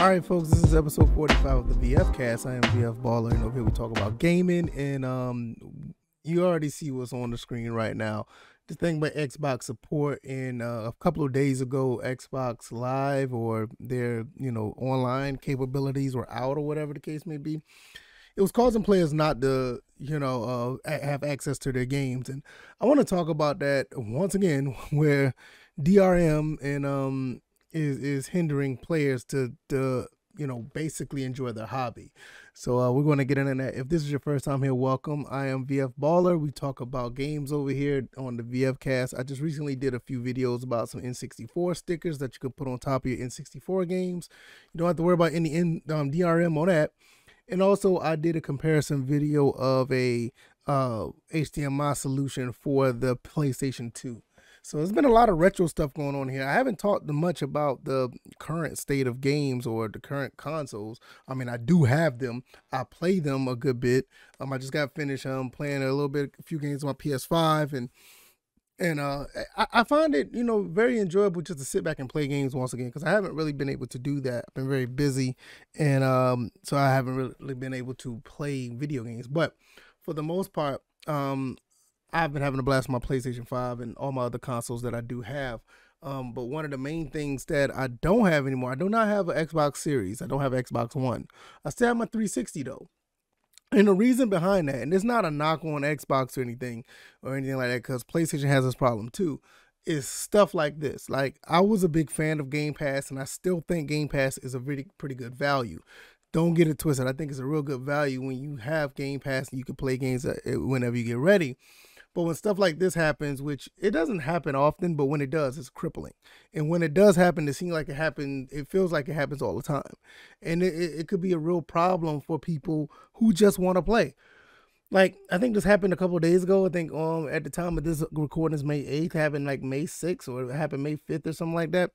All right, folks, this is episode 45 of the VF Cast. I am VF Baller, and over here we talk about gaming, and you already see what's on the screen right now. The thing about Xbox support, and a couple of days ago, Xbox Live or their online capabilities were out or whatever the case may be. It was causing players not to have access to their games, and I want to talk about that once again, where DRM and is hindering players to basically enjoy their hobby. So we're going to get into that. If this is your first time here, welcome. I am VF Baller. We talk about games over here on the VF Cast. I just recently did a few videos about some N64 stickers that you could put on top of your N64 games. You don't have to worry about any DRM on that. And also I did a comparison video of a HDMI solution for the PlayStation 2. So there's been a lot of retro stuff going on here. I haven't talked much about the current state of games or the current consoles. I mean, I do have them. I play them a good bit. I just got finished playing a few games on my PS5, and I find it very enjoyable just to sit back and play games once again, because I haven't really been able to do that. I've been very busy, and so I haven't really been able to play video games. But for the most part, I've been having a blast with my PlayStation 5 and all my other consoles that I do have. But one of the main things that I don't have anymore, I do not have an Xbox Series. I don't have Xbox One. I still have my 360 though. And the reason behind that, and it's not a knock on Xbox or anything like that, because PlayStation has this problem too, is stuff like this. Like, I was a big fan of Game Pass, and I still think Game Pass is a pretty good value. Don't get it twisted. I think it's a real good value when you have Game Pass and you can play games whenever you get ready. But when stuff like this happens, which it doesn't happen often, but when it does, it's crippling. And when it does happen, it seems like it feels like it happens all the time. And it could be a real problem for people who just want to play. Like, I think this happened a couple of days ago. I think at the time of this recording is May 8th, happened like May 6th, or it happened May 5th or something like that.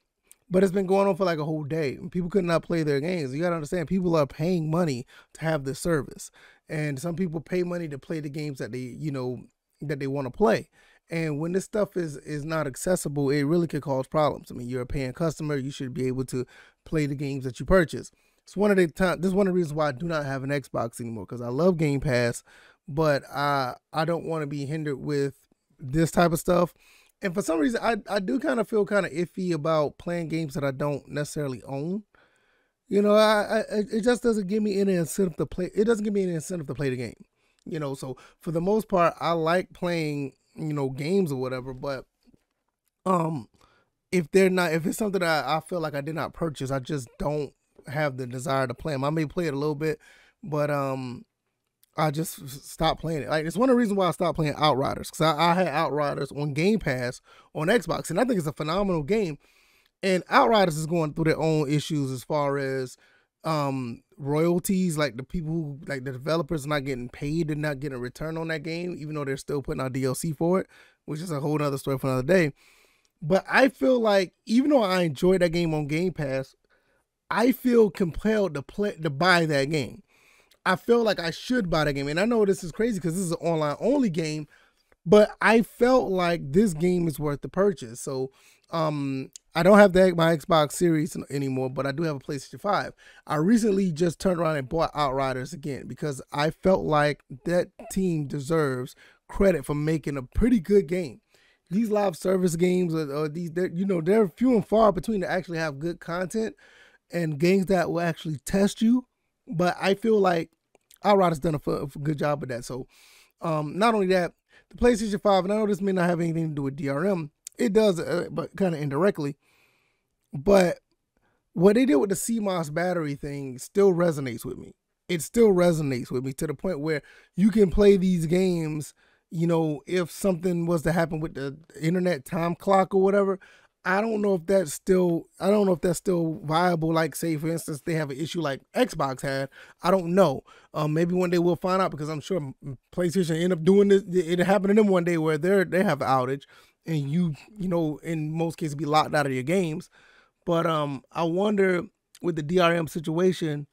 But it's been going on for like a whole day. People could not play their games. You got to understand, people are paying money to have this service. And some people pay money to play the games that they want to play. And when this stuff is not accessible, it really could cause problems. I mean, you're a paying customer. You should be able to play the games that you purchase. This is one of the reasons why I do not have an Xbox anymore, because I love Game Pass, but I don't want to be hindered with this type of stuff. And for some reason, I do kind of feel kind of iffy about playing games that I don't necessarily own. It just doesn't give me any incentive to play. It doesn't give me any incentive to play the game. So for the most part, I like playing, games or whatever, but if it's something that I feel like I did not purchase, I just don't have the desire to play them. I may play it a little bit, but I just stopped playing it. Like, it's one of the reasons why I stopped playing Outriders, because I had Outriders on Game Pass on Xbox, and I think it's a phenomenal game. And Outriders is going through their own issues as far as royalties, like the developers not getting paid and not getting a return on that game, even though they're still putting out DLC for it, which is a whole other story for another day. But I feel like, even though I enjoyed that game on Game Pass, I feel compelled to buy that game. I feel like I should buy that game. And I know this is crazy because this is an online only game, but I felt like this game is worth the purchase. So I don't have my Xbox Series anymore, but I do have a PlayStation 5. I recently just turned around and bought Outriders again, because I felt like that team deserves credit for making a pretty good game. These live service games they're few and far between to actually have good content and games that will actually test you. But I feel like Outriders done a good job of that. So not only that, the PlayStation 5, and I know this may not have anything to do with DRM, it does, but kind of indirectly. But what they did with the CMOS battery thing still resonates with me. It still resonates with me to the point where you can play these games, if something was to happen with the internet time clock or whatever. I don't know if that's still viable. Like, say, for instance, they have an issue like Xbox had. I don't know. Maybe one day we'll find out, because I'm sure PlayStation end up doing this. It happened to them one day where they have an outage, and in most cases be locked out of your games. But I wonder with the DRM situation,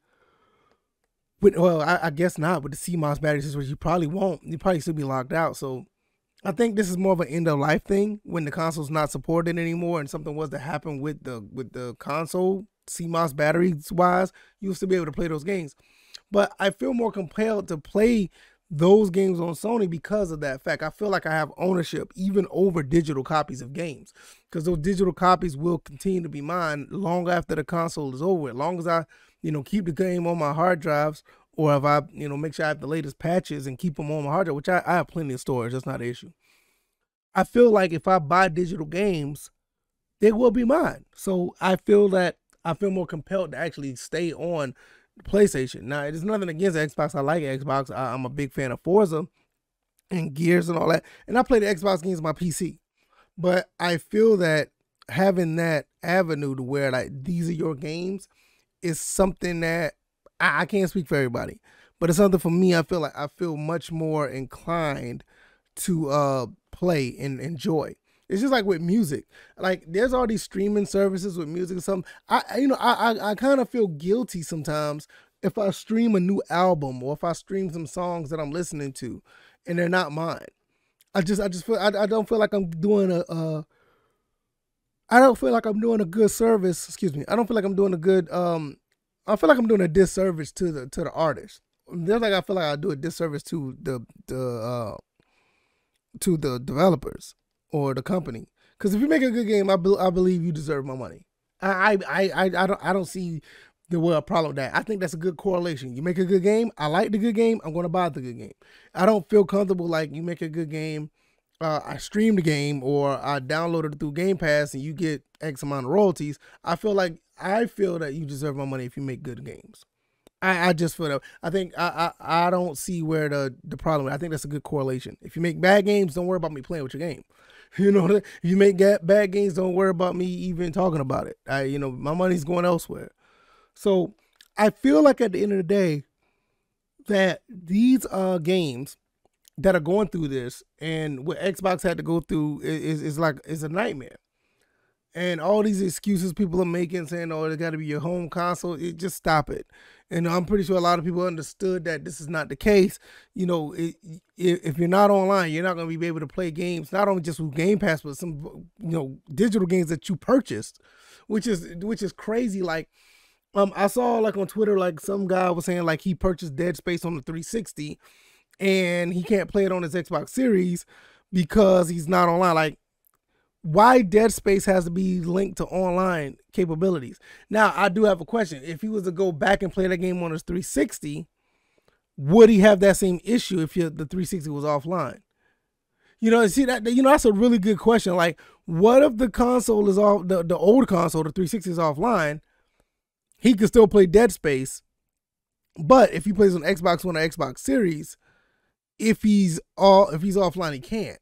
I guess not with the CMOS battery situation, you probably still be locked out. So I think this is more of an end of life thing when the console's not supported anymore, and something was to happen with the console CMOS batteries wise, you will still be able to play those games. But I feel more compelled to play those games on Sony because of that fact. I feel like I have ownership even over digital copies of games, because those digital copies will continue to be mine long after the console is over. As long as I, keep the game on my hard drives, or if I, make sure I have the latest patches and keep them on my hard drive, which I have plenty of storage. That's not an issue. I feel like if I buy digital games, they will be mine. So I feel more compelled to actually stay on PlayStation. Now, there's nothing against Xbox. I like Xbox. I'm a big fan of Forza and Gears and all that. And I play the Xbox games on my PC. But I feel that having that avenue to where like these are your games is something that I can't speak for everybody, but it's something for me. I feel much more inclined to play and enjoy. It's just like with music. Like there's all these streaming services with music or something. I kind of feel guilty sometimes if I stream a new album or if I stream some songs that I'm listening to and they're not mine. I don't feel like I'm doing I don't feel like I'm doing a good service. Excuse me. I don't feel like I'm doing a good I feel like I'm doing a disservice to the artist. Just like I feel like I do a disservice to the developers or the company. Because if you make a good game, I believe you deserve my money. I don't see the problem with that. I think that's a good correlation. You make a good game, I like the good game, I'm going to buy the good game. I don't feel comfortable like you make a good game, I stream the game or I download it through Game Pass and you get X amount of royalties. I feel that you deserve my money if you make good games. I just feel that. I think I don't see where the problem is. I think that's a good correlation. If you make bad games, don't worry about me playing with your game. If you make bad games, don't worry about me even talking about it. My money's going elsewhere. So I feel like at the end of the day that these games that are going through this and what Xbox had to go through is a nightmare. And all these excuses people are making, saying, "Oh, it got to be your home console," just stop it. And I'm pretty sure a lot of people understood that this is not the case. If you're not online, you're not going to be able to play games, not only just with Game Pass, but some, digital games that you purchased, which is crazy. Like, I saw like on Twitter, like some guy was saying like he purchased Dead Space on the 360 and he can't play it on his Xbox Series because he's not online. Like, why Dead Space has to be linked to online capabilities? Now, I do have a question. If he was to go back and play that game on his 360, would he have that same issue if the 360 was offline? See that, that's a really good question. Like, what if the console is off, the old console, the 360 is offline? He could still play Dead Space, but if he plays on Xbox One or Xbox Series, if he's offline, he can't.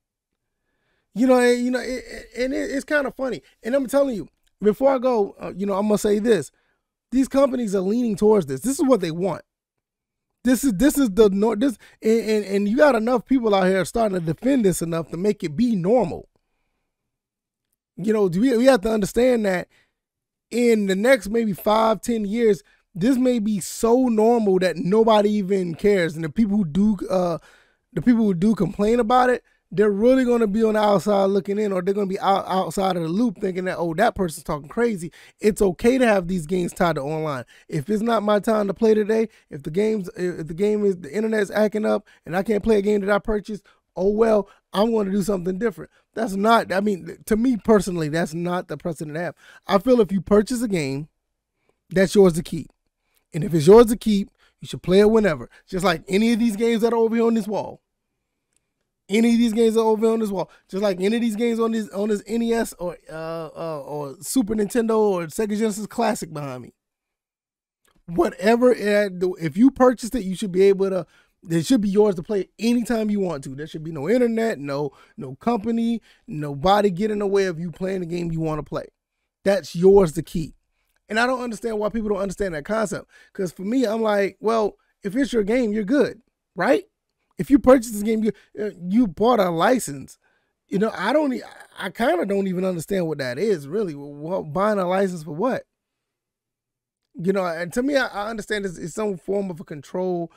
It's kind of funny. And I'm telling you, before I go, I'm gonna say this: these companies are leaning towards this. This is what they want. This is the and you got enough people out here starting to defend this enough to make it be normal. We have to understand that in the next maybe 5-10 years, this may be so normal that nobody even cares, and the people who do complain about it, they're really going to be on the outside looking in, or they're going to be outside of the loop thinking that, oh, that person's talking crazy. It's okay to have these games tied to online. If it's not my time to play today, if the internet's acting up and I can't play a game that I purchased, oh, well, I'm going to do something different. That's not, to me personally, that's not the precedent to have. I feel if you purchase a game, that's yours to keep. And if it's yours to keep, you should play it whenever. Just like any of these games that are over here on this wall. Any of these games are over on this wall, just like any of these games on this NES or Super Nintendo or Sega Genesis Classic behind me. Whatever, if you purchased it, you should be able to. It should be yours to play anytime you want to. There should be no internet, no company, nobody get in the way of you playing the game you want to play. That's yours to keep. And I don't understand why people don't understand that concept. Because for me, I'm like, well, if it's your game, you're good, right? If you purchase this game, you bought a license. I kind of don't even understand what that is, really. Buying a license for what? And to me, I understand it's some form of a control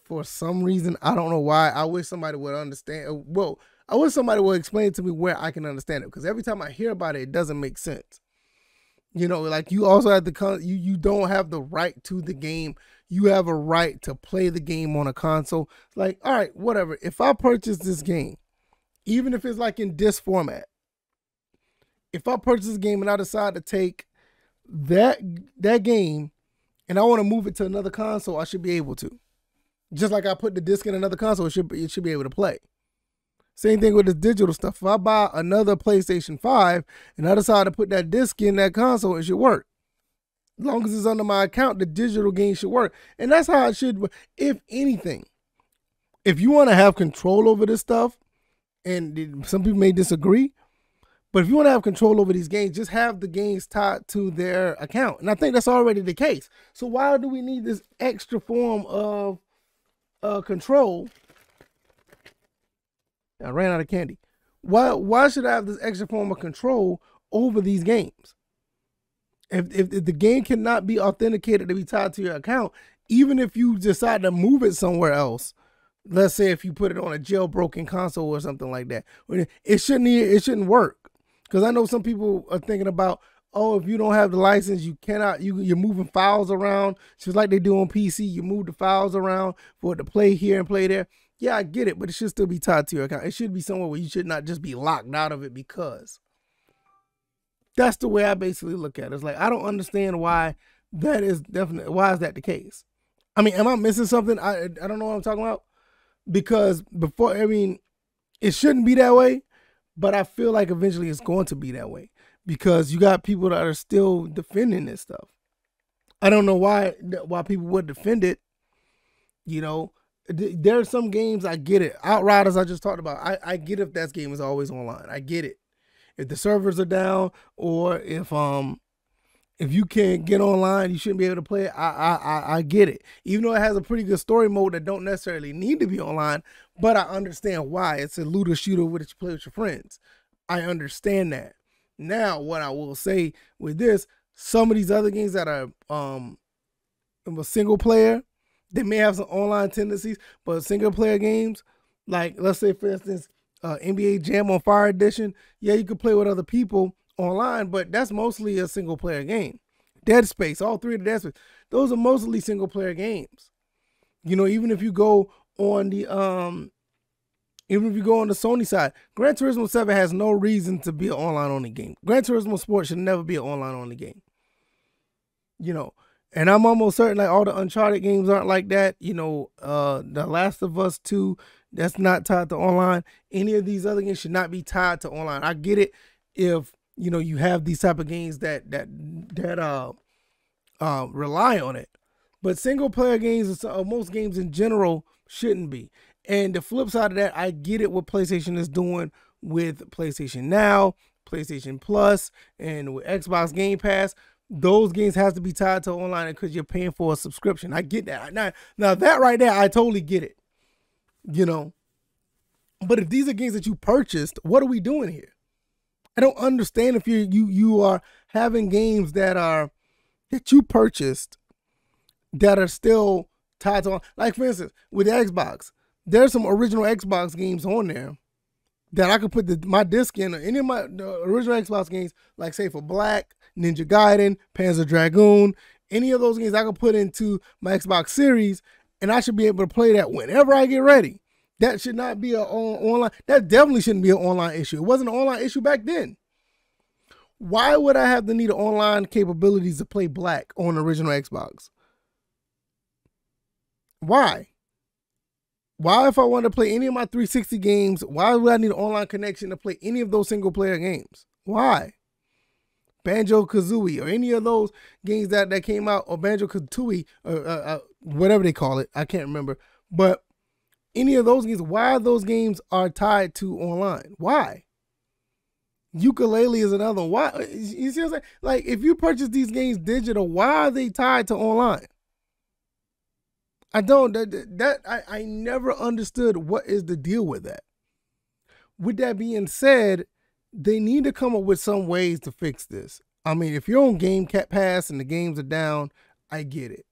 for some reason. I don't know why. I wish somebody would understand. Well, I wish somebody would explain to me where I can understand it, because every time I hear about it, it doesn't make sense. You know, like you also have the you don't have the right to the game. You have a right to play the game on a console. Like, all right, whatever. If I purchase this game, even if it's like in disc format, if I purchase this game and I decide to take that game and I want to move it to another console, I should be able to. Just like I put the disc in another console, it should be able to play. Same thing with this digital stuff. If I buy another PlayStation 5 and I decide to put that disc in that console, it should work. As long as it's under my account, the digital game should work. And that's how it should, if anything. If you want to have control over this stuff, and some people may disagree, but if you want to have control over these games, just have the games tied to their account. And I think that's already the case. So why do we need this extra form of control? I ran out of candy. Why should I have this extra form of control over these games? If the game cannot be authenticated to be tied to your account, even if you decide to move it somewhere else, let's say if you put it on a jailbroken console or something like that, it shouldn't work. Because I know some people are thinking about, oh, if you don't have the license, you cannot, you're moving files around, just like they do on PC. You move the files around for it to play here and play there. Yeah, I get it, but it should still be tied to your account. It should be somewhere where you should not just be locked out of it, because that's the way I basically look at it. It's like, I don't understand why that is definitely, why is that the case? I mean, am I missing something? I don't know what I'm talking about. Because before, I mean, it shouldn't be that way, but I feel like eventually it's going to be that way, because you got people that are still defending this stuff. I don't know why people would defend it. You know, there are some games, I get it. Outriders, I just talked about. I get if that game is always online. I get it. If the servers are down, or if you can't get online, you shouldn't be able to play it. I get it. Even though it has a pretty good story mode that don't necessarily need to be online, but I understand why. It's a looter shooter which you play with your friends. I understand that. Now, what I will say with this, some of these other games that are a single player, they may have some online tendencies, but single player games, like let's say for instance, NBA Jam on Fire Edition, yeah, you could play with other people online, but that's mostly a single player game. Dead Space, all three of the Dead Space, those are mostly single player games. You know, even if you go on the Sony side, Gran Turismo 7 has no reason to be an online only game. Gran Turismo Sport should never be an online only game. You know, and I'm almost certain like all the Uncharted games aren't like that. You know, The Last of Us 2, that's not tied to online. Any of these other games should not be tied to online. I get it if, you know, you have these type of games that rely on it, but single player games, most games in general, shouldn't be. And the flip side of that, I get it what PlayStation is doing with PlayStation Now, PlayStation Plus, and with Xbox Game Pass. Those games has to be tied to online because you're paying for a subscription. I get that. Now that right there, I totally get it. You know, but if these are games that you purchased, what are we doing here? I don't understand if you are having games that you purchased that are still tied to, like for instance with the Xbox, there's some original Xbox games on there that I could put my disc in, or any of the original Xbox games, like say for Black, Ninja Gaiden, Panzer Dragoon, any of those games I could put into my Xbox Series, and I should be able to play that whenever I get ready. That should not be an online. That definitely shouldn't be an online issue. It wasn't an online issue back then. Why would I have to need online capabilities to play Black on the original Xbox? Why? Why, if I want to play any of my 360 games, why would I need an online connection to play any of those single player games? Why? Banjo-Kazooie or any of those games that came out, or Banjo-Kazooie, or whatever they call it, I can't remember. But any of those games, why those games are tied to online? Why? Ukulele is another one. Why? You see what I'm saying? Like, if you purchase these games digital, why are they tied to online? I don't, I never understood what is the deal with that. With that being said, they need to come up with some ways to fix this. I mean, if you're on Game Pass and the games are down, I get it.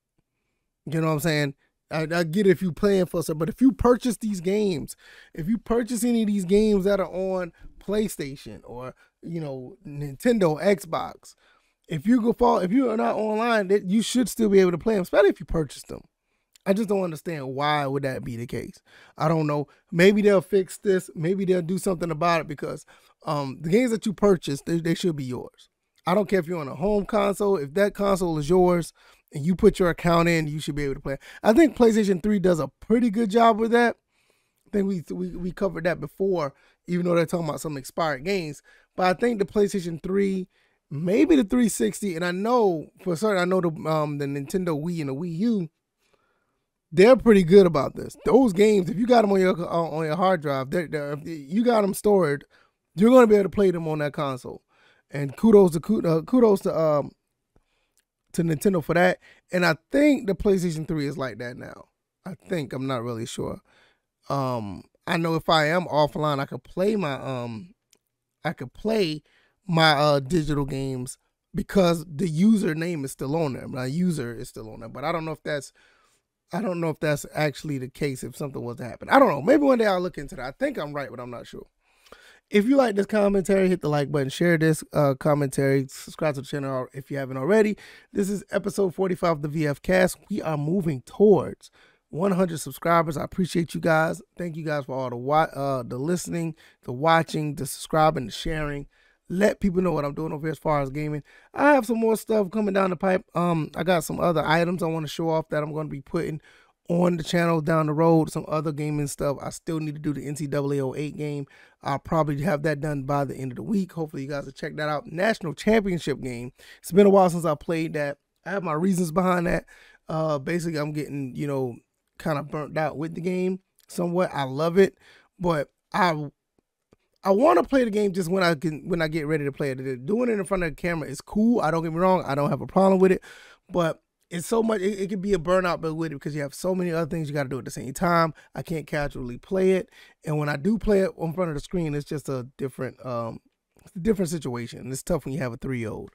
You know what I'm saying? I get it if you're playing for some, but if you purchase these games, if you purchase any of these games that are on PlayStation or, you know, Nintendo, Xbox, if you are not online, you should still be able to play them, especially if you purchase them. I just don't understand why would that be the case. I don't know. Maybe they'll fix this. Maybe they'll do something about it because the games that you purchase, they should be yours. I don't care if you're on a home console. If that console is yours and you put your account in, you should be able to play. I think PlayStation 3 does a pretty good job with that. I think we covered that before, even though they're talking about some expired games. But I think the PlayStation 3, maybe the 360, and I know for certain, I know the Nintendo Wii and the Wii U, they're pretty good about this. Those games, if you got them on your hard drive, if you got them stored, you're going to be able to play them on that console. And kudos to Nintendo for that. And I think the PlayStation 3 is like that now. I think, I'm not really sure. I know if I am offline, I could play my digital games because the username is still on there. My user is still on there, but I don't know if that's actually the case if something was to happen. I don't know. Maybe one day I'll look into that. I think I'm right, but I'm not sure. If you like this commentary, hit the like button, share this commentary, subscribe to the channel if you haven't already. This is episode 45 of the VF Cast. We are moving towards 100 subscribers. I appreciate you guys. Thank you guys for all the listening, the watching, the subscribing, the sharing. Let people know what I'm doing over here as far as gaming. I have some more stuff coming down the pipe. I got some other items I want to show off that I'm going to be putting on the channel down the road. Some other gaming stuff. I still need to do the NCAA 08 game. I'll probably have that done by the end of the week. Hopefully you guys will check that out. National Championship game. It's been a while since I played that. I have my reasons behind that. Basically, I'm getting, kind of burnt out with the game somewhat. I love it, but I want to play the game just when I get ready to play it. Doing it in front of the camera is cool. I don't get me wrong. I don't have a problem with it, but it's so much. It could be a burnout with it because you have so many other things you got to do at the same time. I can't casually play it, and when I do play it in front of the screen, it's just a different situation. It's tough when you have a 3-year-old.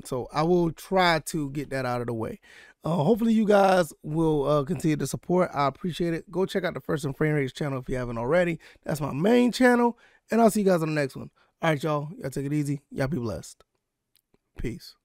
So I will try to get that out of the way. Hopefully you guys will continue to support. I appreciate it. Go check out the First and Frame Rates channel if you haven't already. That's my main channel, and I'll see you guys on the next one. All right, y'all. Y'all take it easy. Y'all be blessed. Peace.